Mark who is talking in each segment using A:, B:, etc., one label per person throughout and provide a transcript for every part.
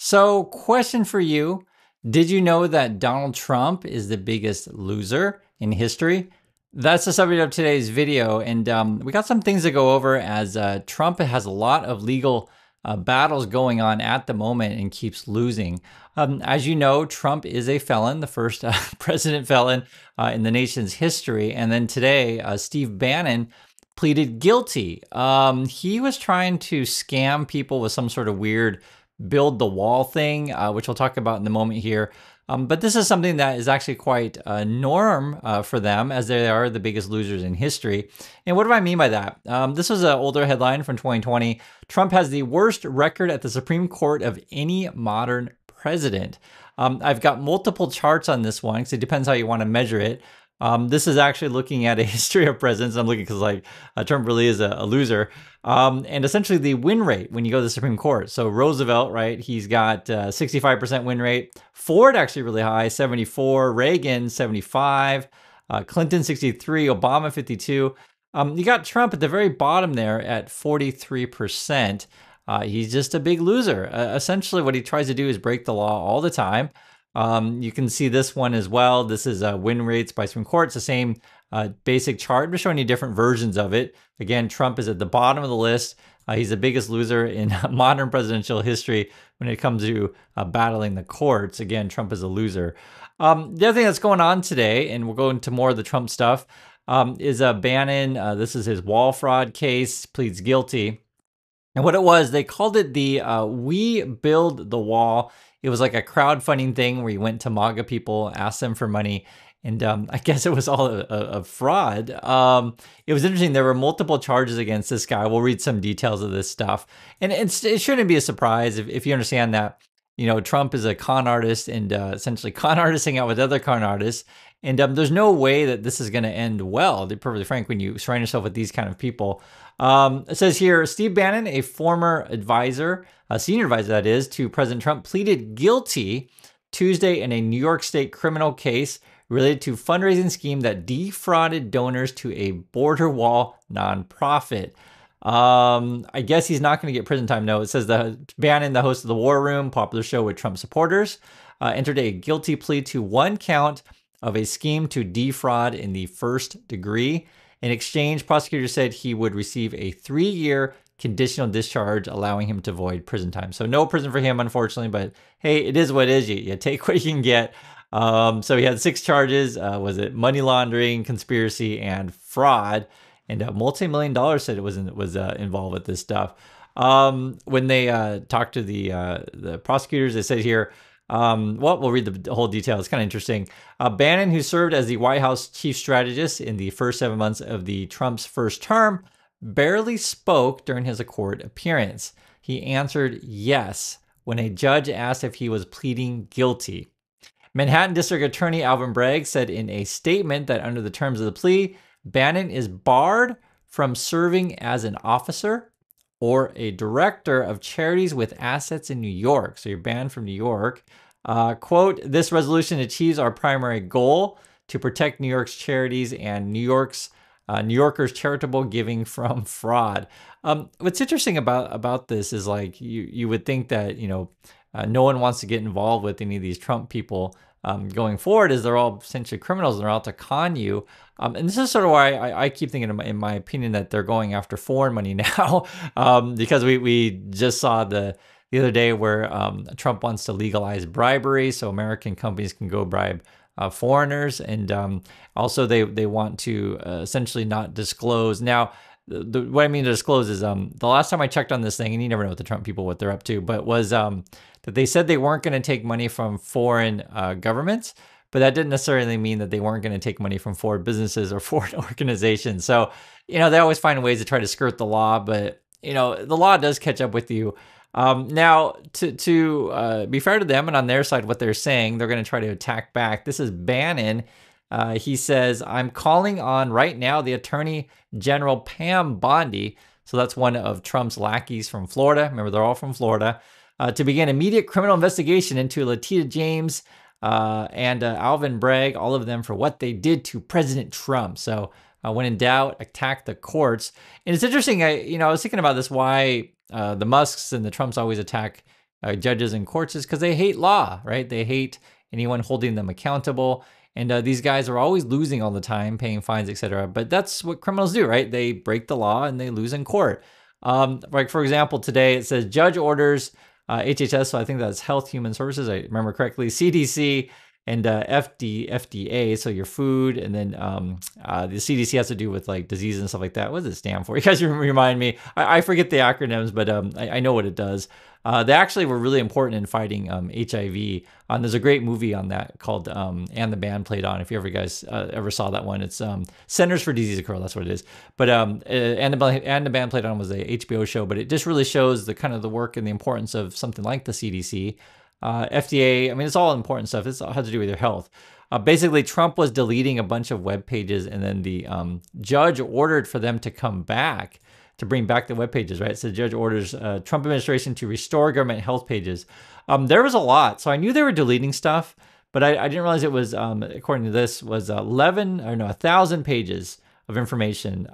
A: So, question for you. Did you know that Donald Trump is the biggest loser in history? That's the subject of today's video. And we got some things to go over as Trump has a lot of legal battles going on at the moment and keeps losing. As you know, Trump is a felon, the first president felon in the nation's history. And then today, Steve Bannon pleaded guilty. He was trying to scam people with some sort of weird build the wall thing, which we'll talk about in a moment here. But this is something that is actually quite a norm for them, as they are the biggest losers in history. And what do I mean by that? This was an older headline from 2020. Trump has the worst record at the Supreme Court of any modern president. I've got multiple charts on this one because it depends how you want to measure it. This is actually looking at a history of presidents. I'm looking because Trump really is a loser. And essentially the win rate when you go to the Supreme Court. So Roosevelt, right? He's got 65% win rate. Ford actually really high, 74. Reagan, 75. Clinton, 63. Obama, 52. You got Trump at the very bottom there at 43%. He's just a big loser. Essentially what he tries to do is break the law all the time. You can see this one as well. This is win rates by Supreme Court. It's the same basic chart. I'm just showing you different versions of it. Again, Trump is at the bottom of the list. He's the biggest loser in modern presidential history when it comes to battling the courts. Again, Trump is a loser. The other thing that's going on today, and we'll go into more of the Trump stuff, is Bannon. This is his wall fraud case, pleads guilty. And what it was, they called it the We Build the Wall. It was like a crowdfunding thing where you went to MAGA people, asked them for money, and I guess it was all a fraud. It was interesting. There were multiple charges against this guy. We'll read some details of this stuff. And it shouldn't be a surprise if you understand that, you know, Trump is a con artist and essentially con artisting out with other con artists. And there's no way that this is going to end well, to be perfectly frank, when you surround yourself with these kind of people. It says here, Steve Bannon, a former advisor, a senior advisor that is, to President Trump, pleaded guilty Tuesday in a New York State criminal case related to fundraising scheme that defrauded donors to a border wall nonprofit. I guess he's not going to get prison time. No, it says that Bannon, the host of The War Room, popular show with Trump supporters, entered a guilty plea to one count of a scheme to defraud in the first degree. In exchange, prosecutors said he would receive a 3-year conditional discharge, allowing him to avoid prison time. So no prison for him, unfortunately, but hey, it is what it is. You take what you can get. So he had 6 charges. Was it money laundering, conspiracy, and fraud? And multi-million dollars said it was involved with this stuff. When they talked to the prosecutors, they said here, well, we'll read the whole detail. It's kind of interesting. Bannon, who served as the White House chief strategist in the first 7 months of the Trump's first term, barely spoke during his court appearance. He answered yes when a judge asked if he was pleading guilty. Manhattan District Attorney Alvin Bragg said in a statement that under the terms of the plea, Bannon is barred from serving as an officer or a director of charities with assets in New York. So you're banned from New York. Quote, this resolution achieves our primary goal to protect New York's charities and New Yorkers' charitable giving from fraud. What's interesting about this is like you would think that, you know, no one wants to get involved with any of these Trump people going forward, as they're all essentially criminals and they're out to con you. And this is sort of why I keep thinking, in my opinion, that they're going after foreign money now, because we just saw the other day where Trump wants to legalize bribery so American companies can go bribe foreigners. And also they want to essentially not disclose. Now, what I mean to disclose is the last time I checked on this thing, and you never know what the Trump people, what they're up to, but was that they said they weren't going to take money from foreign governments, but that didn't necessarily mean that they weren't going to take money from foreign businesses or foreign organizations. So, you know, they always find ways to try to skirt the law, but, you know, the law does catch up with you. Now, to be fair to them and on their side, what they're saying, they're going to try to attack back. This is Bannon. He says, I'm calling on right now the Attorney General Pam Bondi, so that's one of Trump's lackeys from Florida. Remember, they're all from Florida, to begin immediate criminal investigation into Letitia James and Alvin Bragg, all of them for what they did to President Trump. So when in doubt, attack the courts. And it's interesting, I was thinking about this, why the Musks and the Trumps always attack judges and courts is because they hate law, right? They hate anyone holding them accountable. And these guys are always losing all the time, paying fines, etc. But that's what criminals do, right? They break the law and they lose in court. Like, for example, today it says judge orders HHS, so I think that's Health Human Services, I remember correctly, CDC, and FDA, so your food, and then the CDC has to do with like disease and stuff like that. What does it stand for? You guys remind me. I forget the acronyms, but I know what it does. They actually were really important in fighting HIV. There's a great movie on that called And the Band Played On. If you guys ever saw that one, it's Centers for Disease Control. That's what it is. But And the Band Played On was a HBO show, but it just really shows the kind of the work and the importance of something like the CDC. FDA, I mean, it's all important stuff. It's all has to do with your health. Basically, Trump was deleting a bunch of web pages, and then the judge ordered for them to come back to bring back the web pages, right? So the judge orders Trump administration to restore government health pages. There was a lot. So I knew they were deleting stuff, but I didn't realize it was, according to this, was 1,000 pages of information.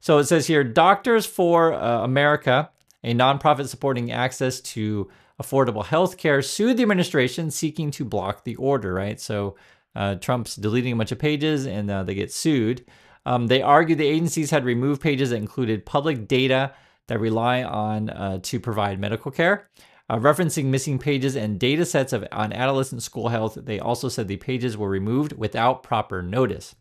A: So it says here, Doctors for America, a nonprofit supporting access to affordable health care, sued the administration seeking to block the order, right? So Trump's deleting a bunch of pages and they get sued. They argued the agencies had removed pages that included public data that rely on to provide medical care. Referencing missing pages and data sets on adolescent school health, they also said the pages were removed without proper notice.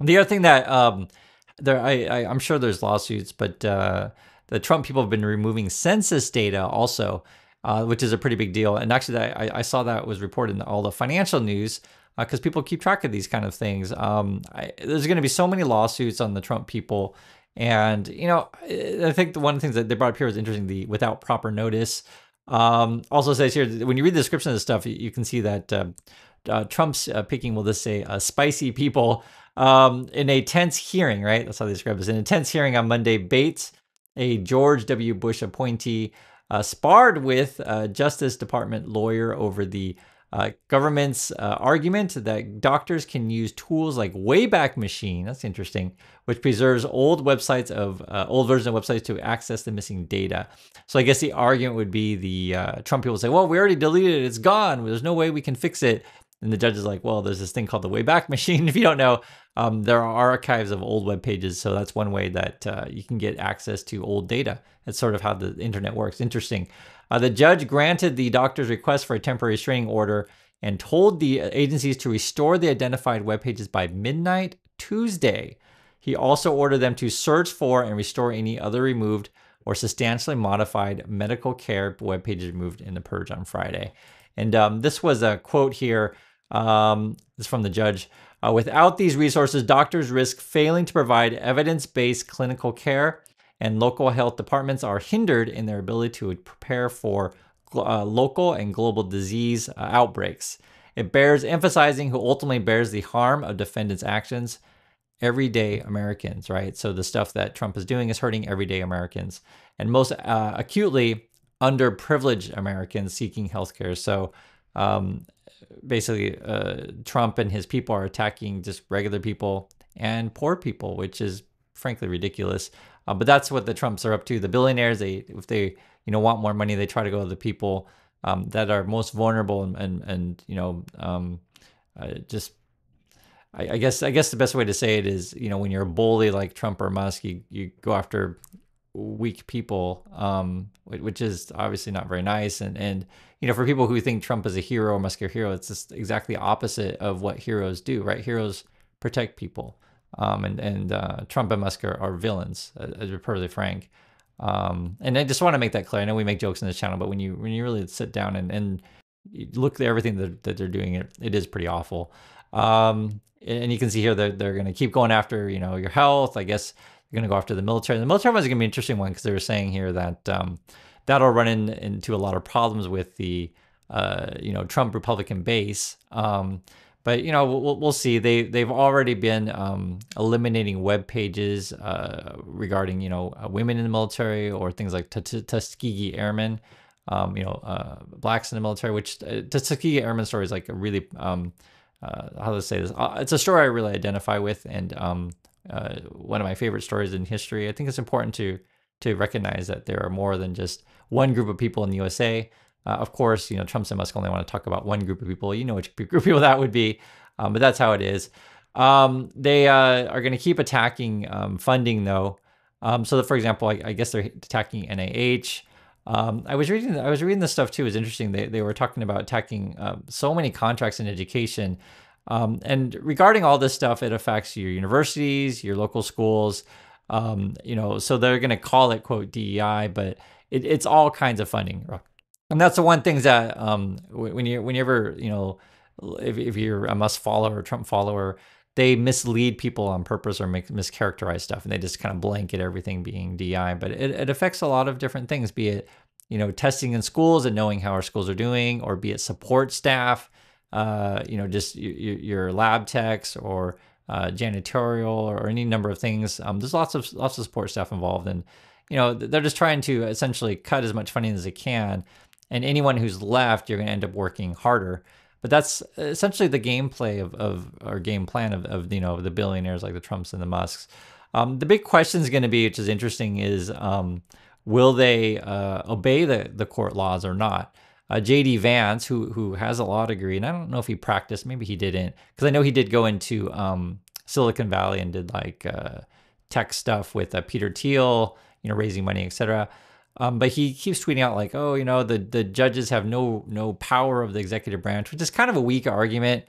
A: The other thing that I'm sure there's lawsuits, but the Trump people have been removing census data also, which is a pretty big deal. And actually, I saw that was reported in all the financial news because people keep track of these kind of things. There's going to be so many lawsuits on the Trump people. And, I think one of the things that they brought up here was interesting, the without proper notice. Also says here, when you read the description of this stuff, you can see that Trump's picking, we'll just say, spicy people in a tense hearing, right? That's how they describe this. In a tense hearing on Monday, Bates, a George W. Bush appointee, sparred with a Justice Department lawyer over the government's argument that doctors can use tools like Wayback Machine, that's interesting, which preserves old versions of websites to access the missing data. So I guess the argument would be the Trump people say, well, we already deleted it, it's gone, there's no way we can fix it. And the judge is like, well, there's this thing called the Wayback Machine. If you don't know, there are archives of old web pages. So that's one way that you can get access to old data. That's sort of how the internet works. Interesting. The judge granted the doctor's request for a temporary restraining order and told the agencies to restore the identified web pages by midnight Tuesday. He also ordered them to search for and restore any other removed or substantially modified medical care web pages removed in the purge on Friday. And this was a quote here. This is from the judge. Without these resources, doctors risk failing to provide evidence-based clinical care, and local health departments are hindered in their ability to prepare for local and global disease outbreaks. It bears emphasizing who ultimately bears the harm of defendants' actions: everyday Americans, right? So the stuff that Trump is doing is hurting everyday Americans, and most acutely underprivileged Americans seeking healthcare. So basically, Trump and his people are attacking just regular people and poor people, which is frankly ridiculous. But that's what the Trumps are up to. The billionaires, if they want more money, they try to go to the people that are most vulnerable and just. I guess the best way to say it is, when you're a bully like Trump or Musk, you go after weak people, which is obviously not very nice. And for people who think Trump is a hero or Musk a hero, it's just exactly opposite of what heroes do, right? Heroes protect people, and Trump and Musk are villains, as we're perfectly frank. And I just want to make that clear. I know we make jokes in this channel, but when you really sit down and you look at everything that they're doing, it is pretty awful. And you can see here that they're going to keep going after, your health. I guess they're going to go after the military. The military one is going to be an interesting one because they were saying here that that'll run into a lot of problems with the, Trump Republican base. But we'll see. They've already been eliminating web pages regarding women in the military or things like Tuskegee Airmen, blacks in the military. Which Tuskegee Airmen story is like a really how to say this? It's a story I really identify with, and one of my favorite stories in history. I think it's important to to recognize that there are more than just one group of people in the USA. Of course, Trump and Musk only want to talk about one group of people. You know which group of people that would be, but that's how it is. They are going to keep attacking funding, though. So, for example, I guess they're attacking NIH. I was reading this stuff too. It's interesting. They were talking about attacking so many contracts in education. And regarding all this stuff, it affects your universities, your local schools. So they're going to call it, quote, DEI, but it's all kinds of funding. And that's the one thing that whenever, if you're a Musk follower or Trump follower, they mislead people on purpose or mischaracterize stuff, and they just kind of blanket everything being DI. But it affects a lot of different things, be it, testing in schools and knowing how our schools are doing, or be it support staff, just your lab techs or janitorial or any number of things. There's lots of support staff involved, and they're just trying to essentially cut as much funding as they can. And anyone who's left, you're going to end up working harder. But that's essentially the gameplay or game plan of the billionaires like the Trumps and the Musks. The big question is going to be, which is interesting, is will they obey the court laws or not? J.D. Vance, who has a law degree, and I don't know if he practiced, maybe he didn't, because I know he did go into Silicon Valley and did like tech stuff with Peter Thiel, raising money, etc. But he keeps tweeting out like, oh, the judges have no power of the executive branch, which is kind of a weak argument.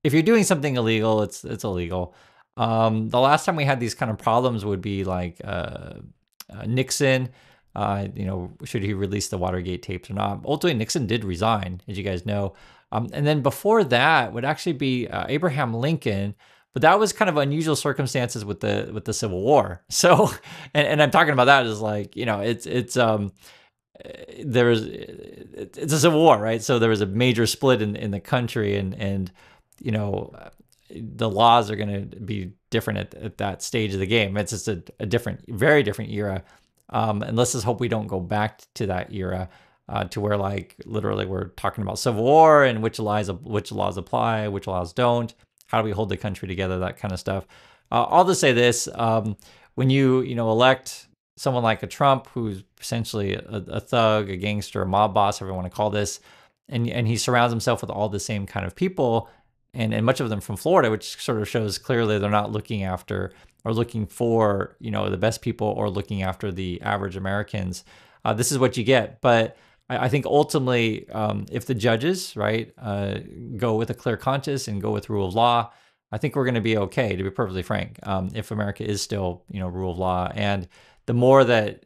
A: If you're doing something illegal, it's illegal. The last time we had these kind of problems would be like Nixon. Should he release the Watergate tapes or not? Ultimately, Nixon did resign, as you guys know. And then before that would actually be Abraham Lincoln. But that was kind of unusual circumstances with the Civil War. So, and I'm talking about that as like, it's a Civil War, right? So there was a major split in the country, and the laws are going to be different at that stage of the game. It's just a very different era. And let's just hope we don't go back to that era, to where like literally we're talking about Civil War and which laws apply, which laws don't. How do we hold the country together? That kind of stuff. I'll just say this: when you elect someone like a Trump, who's essentially a thug, a gangster, a mob boss, whatever you want to call this, and he surrounds himself with all the same kind of people, and much of them from Florida, which sort of shows clearly they're not looking after or looking for the best people or looking after the average Americans. This is what you get. But I think ultimately, if the judges, right, go with a clear conscience and go with rule of law, I think we're going to be okay, to be perfectly frank, if America is still, rule of law. And the more that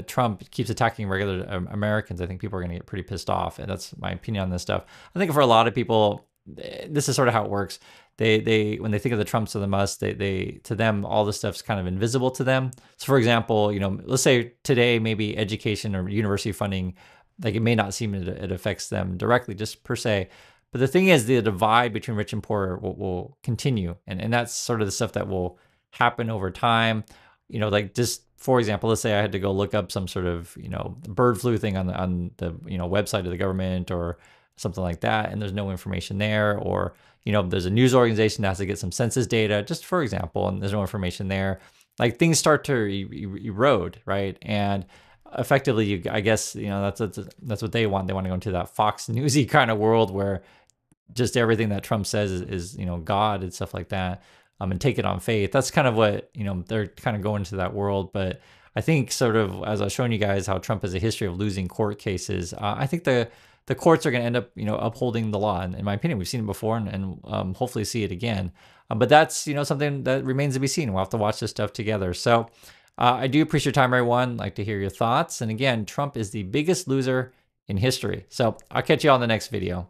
A: Trump keeps attacking regular Americans, I think people are going to get pretty pissed off. And that's my opinion on this stuff. I think for a lot of people, this is sort of how it works. They when they think of the Trumps or the Musks, they to them all this stuff's kind of invisible to them. So for example, let's say today maybe education or university funding, like it may not seem it affects them directly, just per se. But the thing is, the divide between rich and poor will continue, and that's sort of the stuff that will happen over time. Like just for example, let's say I had to go look up some sort of bird flu thing on the website of the government or something like that, and there's no information there, or there's a news organization that has to get some census data, just for example, and there's no information there. Like things start to erode, right? And effectively, I guess that's what they want. They want to go into that Fox Newsy kind of world where just everything that Trump says is God and stuff like that, and take it on faith. That's kind of what they're kind of going into that world. But I think sort of as I was showing you guys how Trump has a history of losing court cases, I think the courts are going to end up upholding the law. And in my opinion, we've seen it before, and hopefully see it again. But that's something that remains to be seen. We'll have to watch this stuff together. So. I do appreciate your time, everyone. I'd like to hear your thoughts. And again, Trump is the biggest loser in history. So I'll catch you on the next video.